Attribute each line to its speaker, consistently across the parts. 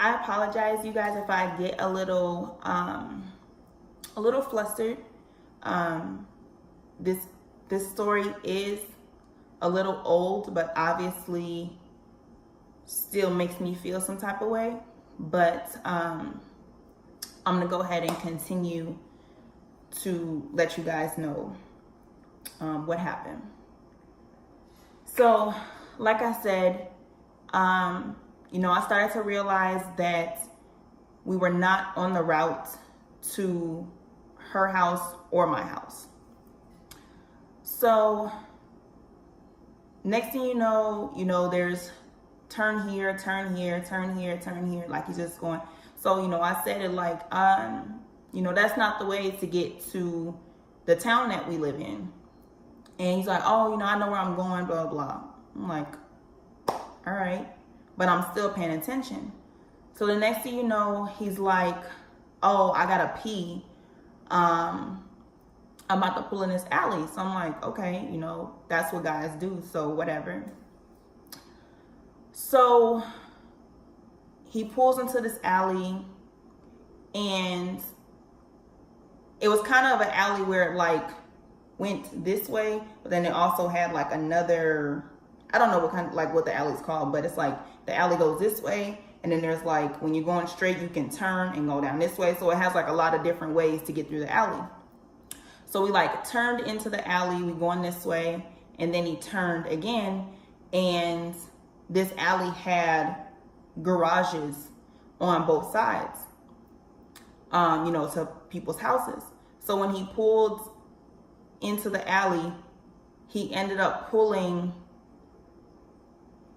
Speaker 1: I apologize, you guys, if I get a little flustered. This story is a little old, but obviously still makes me feel some type of way. But I'm gonna go ahead and continue to let you guys know what happened. So, like I said, I started to realize that we were not on the route to her house or my house. So next thing you know, there's turn here, turn here, turn here, turn here, like he's just going. So, I said it like, that's not the way to get to the town that we live in. And he's like, oh, I know where I'm going, blah, blah. I'm like, all right. But I'm still paying attention. So the next thing you know, he's like, oh, I gotta pee. I'm about to pull in this alley. So I'm like, okay, that's what guys do. So whatever. So he pulls into this alley, and it was kind of an alley where it like went this way, but then it also had like another, I don't know what the alley's called, but it's like the alley goes this way, and then there's like, when you're going straight, you can turn and go down this way. So it has like a lot of different ways to get through the alley. So we like turned into the alley, we going this way, and then he turned again, and this alley had garages on both sides, to people's houses. So when he pulled into the alley, he ended up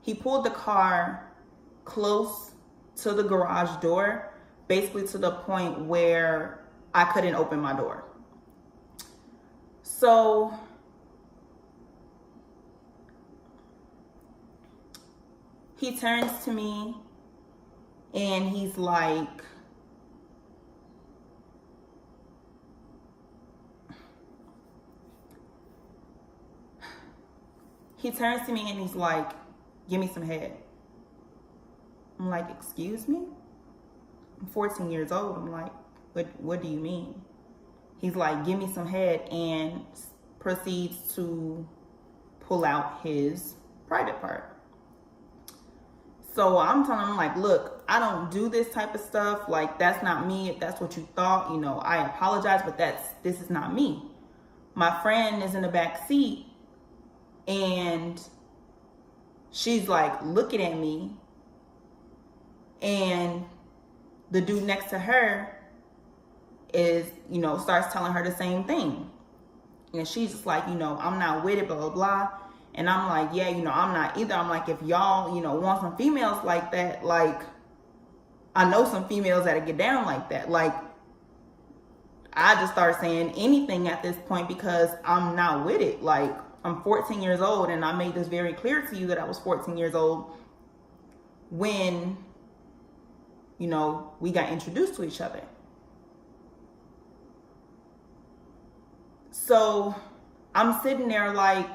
Speaker 1: he pulled the car close to the garage door, basically to the point where I couldn't open my door. So he turns to me and he's like, give me some head. I'm like, excuse me? I'm 14 years old. I'm like, what do you mean? He's like, give me some head, and proceeds to pull out his private part. So I'm telling him, like, look, I don't do this type of stuff. Like, that's not me. If that's what you thought, I apologize, but this is not me. My friend is in the back seat, and she's like looking at me, and the dude next to her is, starts telling her the same thing. And she's just like, I'm not with it, blah, blah, blah. And I'm like, yeah, I'm not either. I'm like, if y'all, want some females like that, like, I know some females that'll get down like that. Like, I just start saying anything at this point because I'm not with it. Like, I'm 14 years old, and I made this very clear to you that I was 14 years old when, we got introduced to each other. So I'm sitting there like,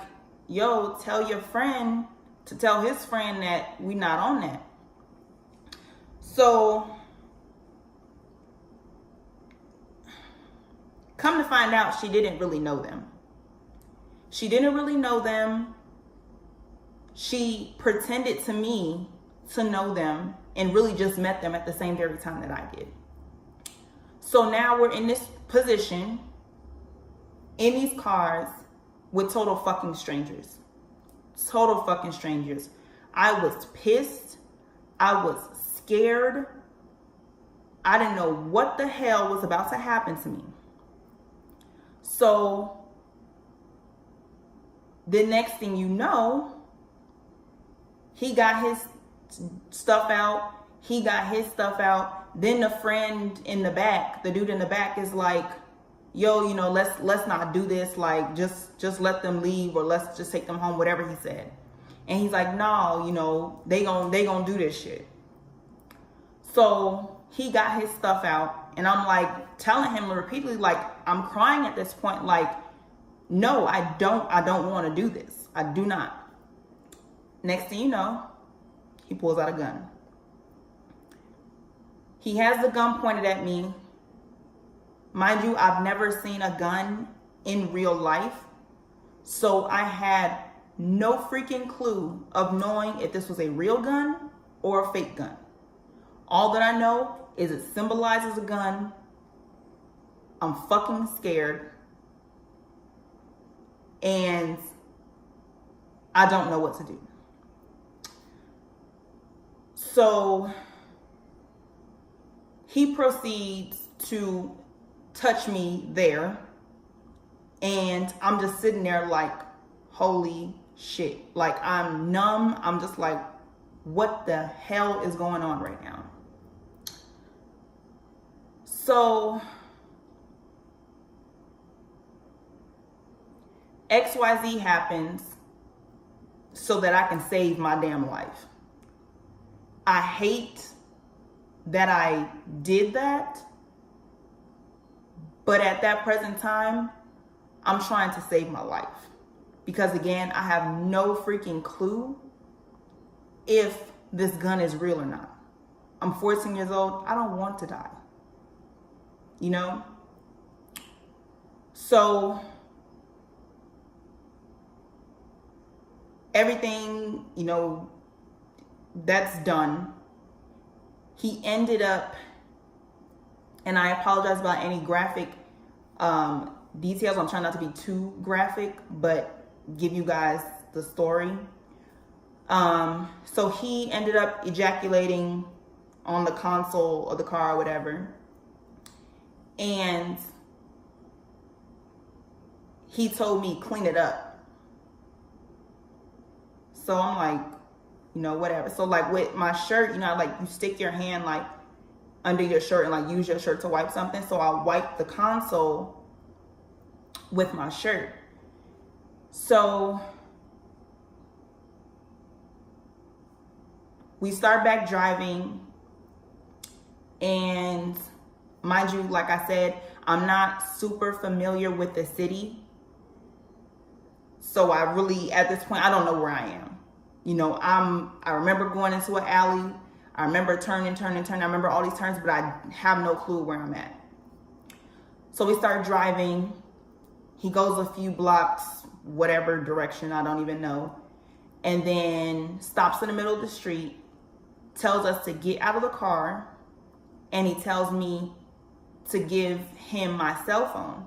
Speaker 1: yo, tell your friend to tell his friend that we not on that. So come to find out, she didn't really know them. She didn't really know them. She pretended to me to know them and really just met them at the same very time that I did. So now we're in this position, in these cars, with total fucking strangers. Total fucking strangers. I was pissed. I was scared. I didn't know what the hell was about to happen to me. So the next thing you know, he got his stuff out. He got his stuff out. Then the friend in the back, the dude in the back is like, yo, let's not do this. Like, just let them leave, or let's just take them home, whatever he said. And he's like, no, they gonna do this shit. So he got his stuff out, and I'm like telling him repeatedly, like, I'm crying at this point, like, no, I don't want to do this. I do not. Next thing you know, he pulls out a gun. He has the gun pointed at me. Mind you, I've never seen a gun in real life. So I had no freaking clue of knowing if this was a real gun or a fake gun. All that I know is it symbolizes a gun. I'm fucking scared. And I don't know what to do. So he proceeds to touch me there. And I'm just sitting there like, holy shit. Like, I'm numb. I'm just like, what the hell is going on right now? So XYZ happens so that I can save my damn life. I hate that I did that, but at that present time, I'm trying to save my life. Because again, I have no freaking clue if this gun is real or not. I'm 14 years old. I don't want to die. You know? So everything, you know, that's done. He ended up, and I apologize about any graphic details. I'm trying not to be too graphic, but give you guys the story. So he ended up ejaculating on the console of the car or whatever. And he told me, clean it up. So I'm like, you know, whatever. So like with my shirt, you know, like you stick your hand like under your shirt and like use your shirt to wipe something. So I wiped the console with my shirt. So we start back driving, and mind you, like I said, I'm not super familiar with the city. So I really, at this point, I don't know where I am. You know, I remember going into an alley. I remember turning. I remember all these turns, but I have no clue where I'm at. So we start driving. He goes a few blocks, whatever direction, I don't even know. And then stops in the middle of the street, tells us to get out of the car, and he tells me to give him my cell phone.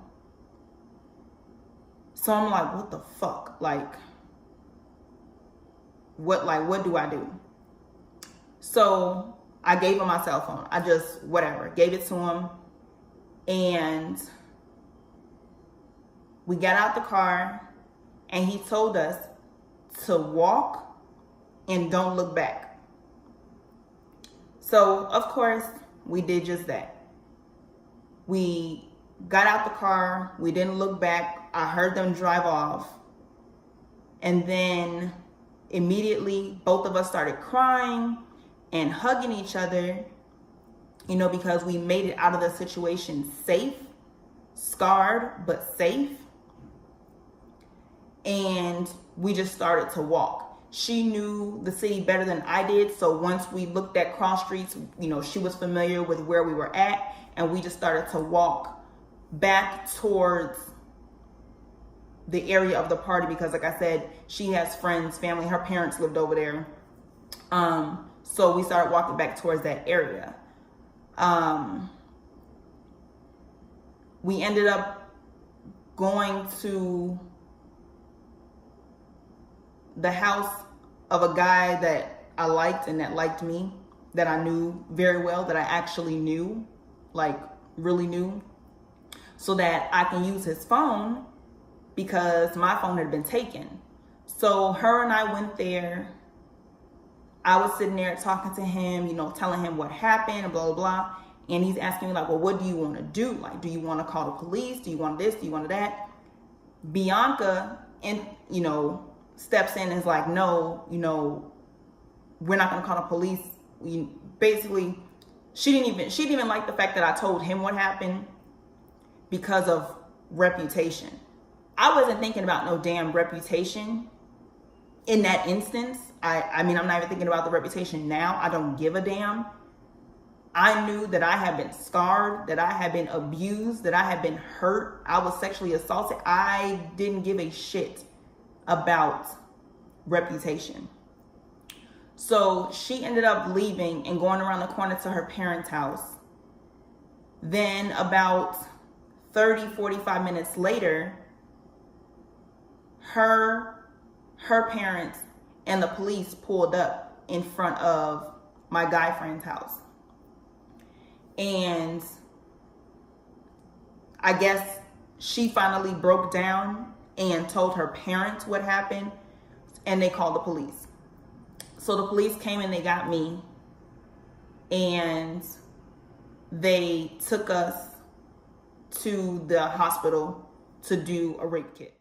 Speaker 1: So I'm like, what the fuck? Like, what do I do? So I gave him my cell phone. I just, whatever, gave it to him. And we got out the car, and he told us to walk and don't look back. So, of course, we did just that. We got out the car. We didn't look back. I heard them drive off. And then immediately, both of us started crying and hugging each other, you know, because we made it out of the situation safe, scarred, but safe. And we just started to walk. She knew the city better than I did. So once we looked at cross streets, you know, she was familiar with where we were at. And we just started to walk back towards the area of the party. Because like I said, she has friends, family, her parents lived over there. So we started walking back towards that area. We ended up going to the house of a guy that I liked and that liked me, that I knew very well, that I actually knew, like really knew, so that I can use his phone because my phone had been taken. So her and I went there. I was sitting there talking to him, you know, telling him what happened and blah, blah, blah. And he's asking me like, well, what do you want to do? Like, do you want to call the police? Do you want this? Do you want that? Bianca, and you know, steps in and is like, no, you know, we're not going to call the police. Basically, she didn't even like the fact that I told him what happened because of reputation. I wasn't thinking about no damn reputation in that instance. I mean, I'm not even thinking about the reputation now. I don't give a damn. I knew that I had been scarred, that I had been abused, that I had been hurt. I was sexually assaulted. I didn't give a shit about reputation. So she ended up leaving and going around the corner to her parents' house. Then about 30-45 minutes later, her parents and the police pulled up in front of my guy friend's house. And I guess she finally broke down and told her parents what happened, and they called the police. So the police came and they got me, and they took us to the hospital to do a rape kit.